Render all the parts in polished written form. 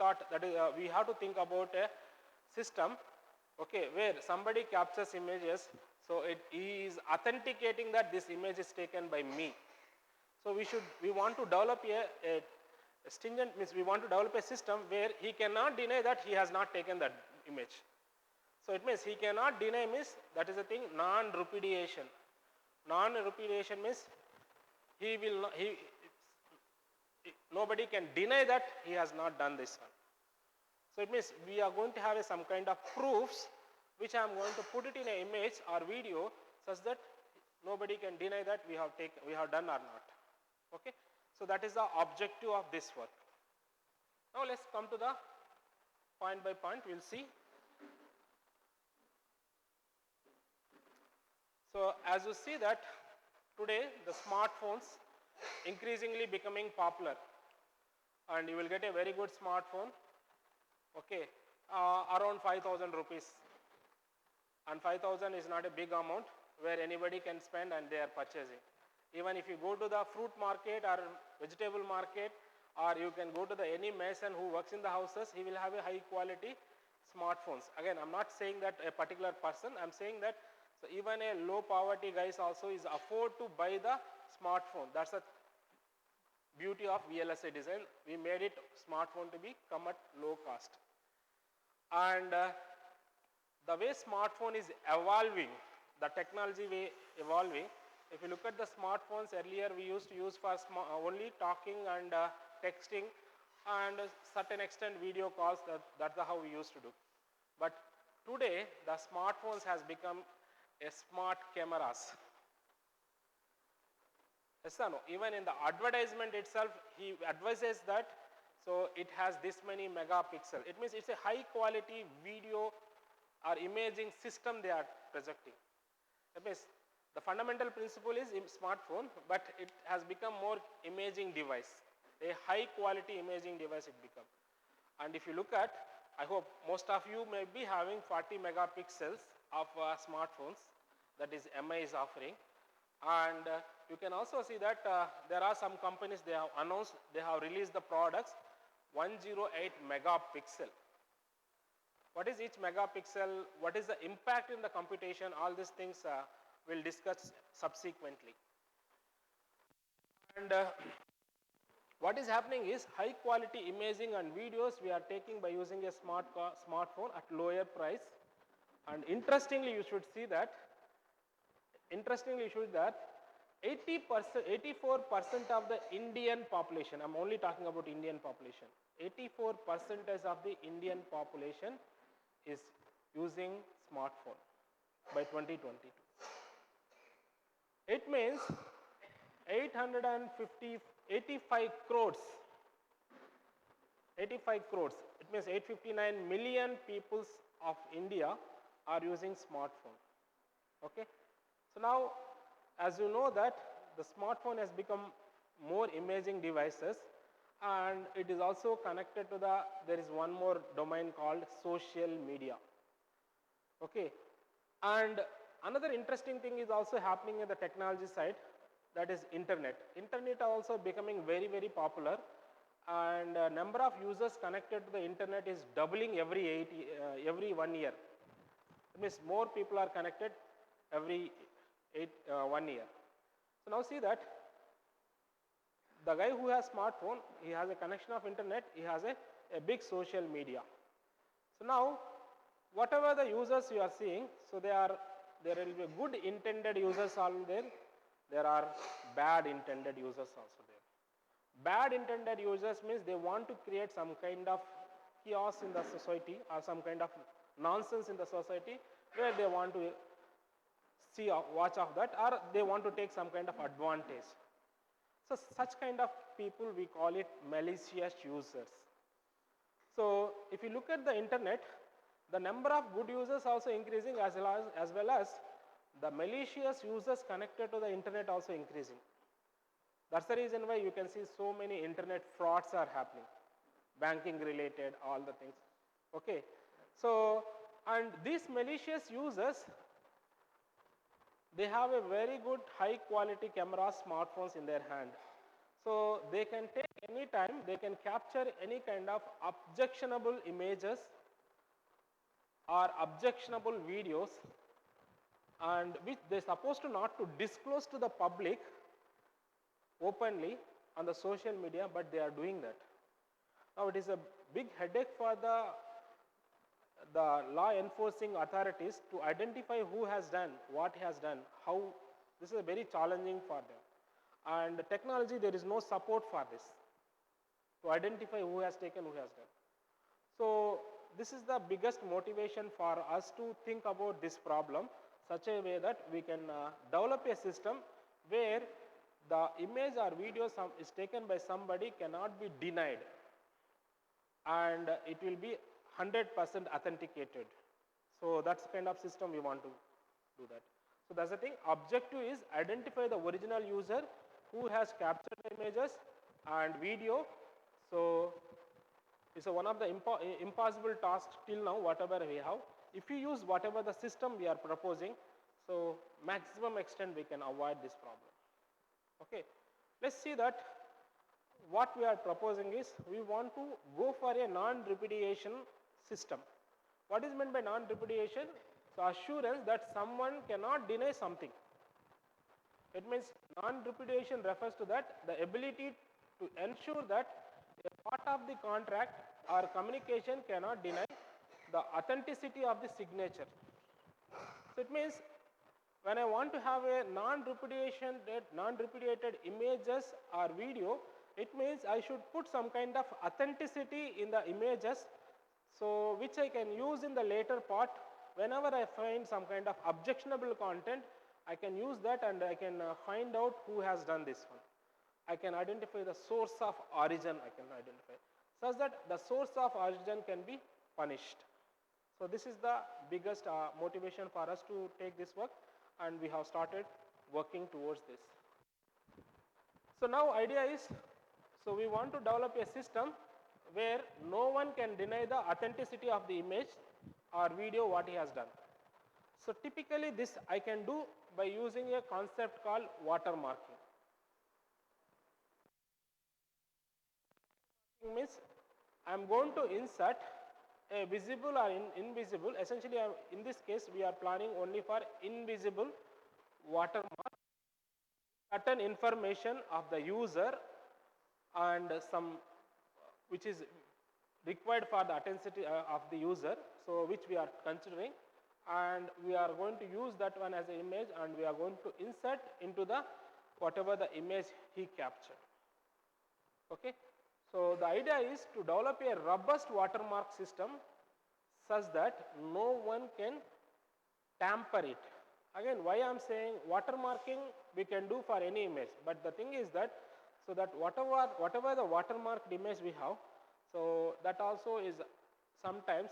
thought that is, we have to think about a system, okay, where somebody captures images, so he is authenticating that this image is taken by me. So we want to develop a stringent, means we want to develop a system where he cannot deny that he has not taken that image. So it means he cannot deny, means that is the thing, non-repudiation. Non-repudiation means he will not, nobody can deny that he has not done this one. So it means we are going to have some kind of proofs which I am going to put it in an image or video such that nobody can deny that we have done or not. Okay? So that is the objective of this work. Now let's come to the point by point, we will see. So as you see that today the smartphones increasingly becoming popular, and you will get a very good smartphone, okay, around 5,000 rupees, and 5,000 is not a big amount where anybody can spend and they are purchasing. Even if you go to the fruit market or vegetable market, or you can go to any mason who works in the houses, he will have a high quality smartphones. Again, I am not saying that a particular person, I am saying that so even a low poverty guys also is afford to buy the smartphone. That's the beauty of VLSI design. We made it smartphone to be come at low cost. And the way smartphone is evolving, the technology way evolving, if you look at the smartphones earlier, we used to use for only talking and texting and certain extent video calls, that's how we used to do. But today the smartphones has become a smart cameras. Yes or no? Even in the advertisement itself, he advises that, so it has this many megapixel. It means it's a high quality video or imaging system they are projecting. That means the fundamental principle is in smartphone, but it has become more imaging device. A high quality imaging device it become. And if you look at, I hope most of you may be having 40 megapixels of smartphones that is MI is offering. And you can also see that there are some companies, they have announced, they have released the products 108 megapixel. What is each megapixel? What is the impact in the computation? All these things we'll discuss subsequently. And what is happening is high quality imaging and videos we are taking by using a smartphone at lower price. And interestingly, you should see that 84% of the Indian population, I'm only talking about Indian population, 84% of the Indian population is using smartphone by 2022. It means 85 crores. It means 859 million people of India are using smartphone. Okay. So now, as you know that the smartphone has become more imaging devices, and it is also connected to there is one more domain called social media. Okay. And another interesting thing is also happening in the technology side, that is internet. Internet are also becoming very, very popular, and number of users connected to the internet is doubling every 1 year. It means more people are connected every 1 year. So now see that the guy who has smartphone, he has a connection of internet, he has a big social media. So now whatever the users you are seeing, so there will be good intended users all there. There are bad intended users also there. Bad intended users means they want to create some kind of chaos in the society or some kind of nonsense in the society where they want to watch of that, or they want to take some kind of advantage. So such kind of people we call it malicious users. So if you look at the internet, the number of good users also increasing as well as the malicious users connected to the internet also increasing. That's the reason why you can see so many internet frauds are happening, banking related, all the things. Okay. So, and these malicious users, they have a very good high quality camera smartphones in their hand. So they can take anytime they can capture any kind of objectionable images or objectionable videos, and which they're supposed to not to disclose to the public openly on the social media, but they are doing that. Now it is a big headache for the law enforcing authorities to identify who has done, what he has done, how. This is very challenging for them. And technology, there is no support for this, to identify who has taken, who has done. So this is the biggest motivation for us to think about this problem such a way that we can develop a system where the image or video is taken by somebody cannot be denied, and it will be 100% authenticated. So that's the kind of system we want to do that. So that's the thing. Objective is identify the original user who has captured the images and video. So it's one of the impossible tasks till now, whatever we have. If you use whatever the system we are proposing, so maximum extent we can avoid this problem. Okay, let's see that what we are proposing is we want to go for a non-repudiation system. What is meant by non-repudiation? So assurance that someone cannot deny something. It means non-repudiation refers to that the ability to ensure that a part of the contract or communication cannot deny the authenticity of the signature. So it means when I want to have a non-repudiated images or video, it means I should put some kind of authenticity in the images, so which I can use in the later part. Whenever I find some kind of objectionable content, I can use that and I can find out who has done this one. I can identify the source of origin, I can identify, such that the source of origin can be punished. So this is the biggest motivation for us to take this work, and we have started working towards this. So now idea is, so we want to develop a system where no one can deny the authenticity of the image or video what he has done. So typically this I can do by using a concept called watermarking. It means I am going to insert a visible or invisible. Essentially, in this case, we are planning only for invisible watermark, certain information of the user and some which is required for the authenticity of the user, so which we are considering, and we are going to use that one as an image, and we are going to insert into the whatever the image he captured. Okay, so the idea is to develop a robust watermark system such that no one can tamper it. Again, why I am saying watermarking we can do for any image, but the thing is that so that whatever the watermarked image we have, so that also is sometimes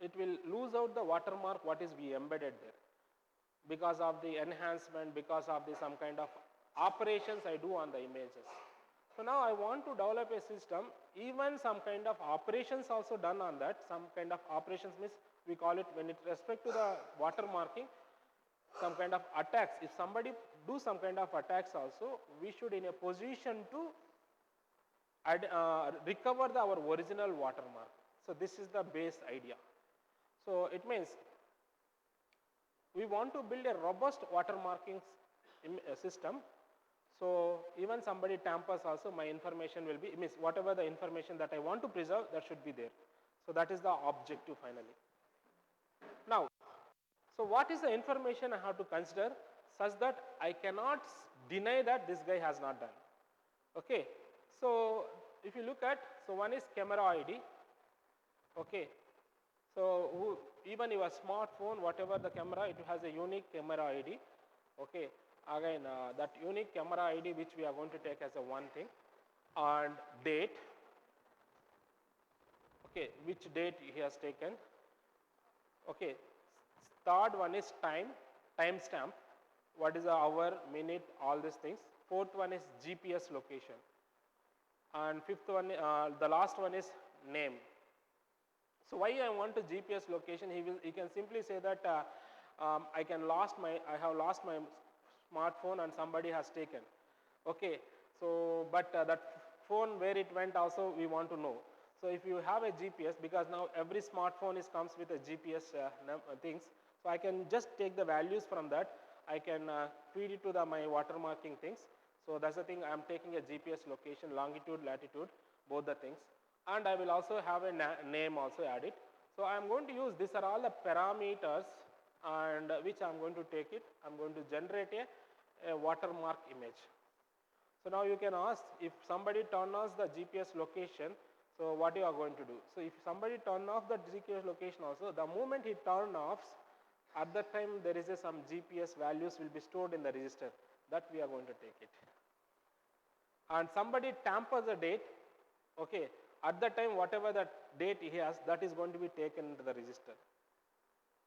it will lose out the watermark what is we embedded there because of the enhancement, because of the some kind of operations I do on the images. So now I want to develop a system, even some kind of operations also done on that. Some kind of operations means we call it, when it respect to the watermarking, some kind of attacks. If somebody do some kind of attacks also, we should in a position to recover our original watermark. So this is the base idea. So it means we want to build a robust watermarking system. So even somebody tampers also, my information will be, it means whatever the information that I want to preserve, that should be there. So that is the objective finally. Now, so what is the information I have to consider such that I cannot deny that this guy has not done? Okay, so if you look at, so one is camera ID. Okay, so even your smartphone, whatever the camera, it has a unique camera ID. Okay, again that unique camera ID which we are going to take as a one thing, and date. Okay, which date he has taken. Okay, third one is timestamp. What is the hour, minute, all these things. Fourth one is GPS location. And fifth one, the last one is name. So why I want a GPS location? He can simply say that I have lost my smartphone and somebody has taken. Okay, So, but that phone where it went also we want to know. So if you have a GPS, because now every smartphone comes with a GPS things, so I can just take the values from that. I can feed it to my watermarking things. So that's the thing, I am taking a GPS location, longitude, latitude, both the things. And I will also have a name also added. So I am going to use, these are all the parameters and which I am going to take it. I am going to generate a watermark image. So now you can ask, if somebody turn off the GPS location, so what you are going to do? So if somebody turn off the GPS location also, the moment he turn off, at that time there is some GPS values will be stored in the register, that we are going to take it. And somebody tampers the date, okay, at that time whatever that date he has, that is going to be taken into the register.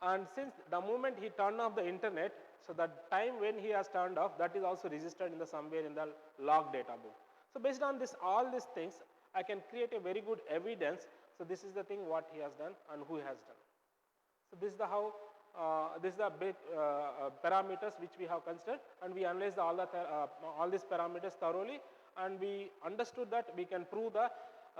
And since the moment he turned off the internet, so the time when he has turned off, that is also registered in the somewhere in the log data book. So based on this, all these things, I can create a very good evidence. So this is the thing what he has done and who has done. So this is the how, this is the big parameters which we have considered, and we analyzed all these parameters thoroughly, and we understood that we can prove the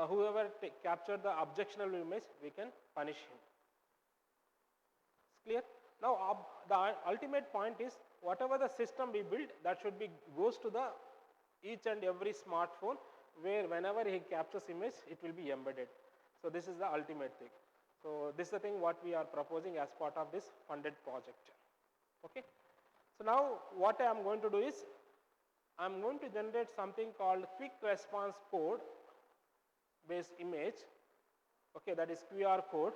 whoever captured the objectionable image, we can punish him. Clear? Now the ultimate point is, whatever the system we build, that should be goes to the each and every smartphone, where whenever he captures image, it will be embedded. So this is the ultimate thing. So this is the thing what we are proposing as part of this funded project. Okay. So now what I am going to do is, I am going to generate something called quick response code based image. Okay, that is QR code.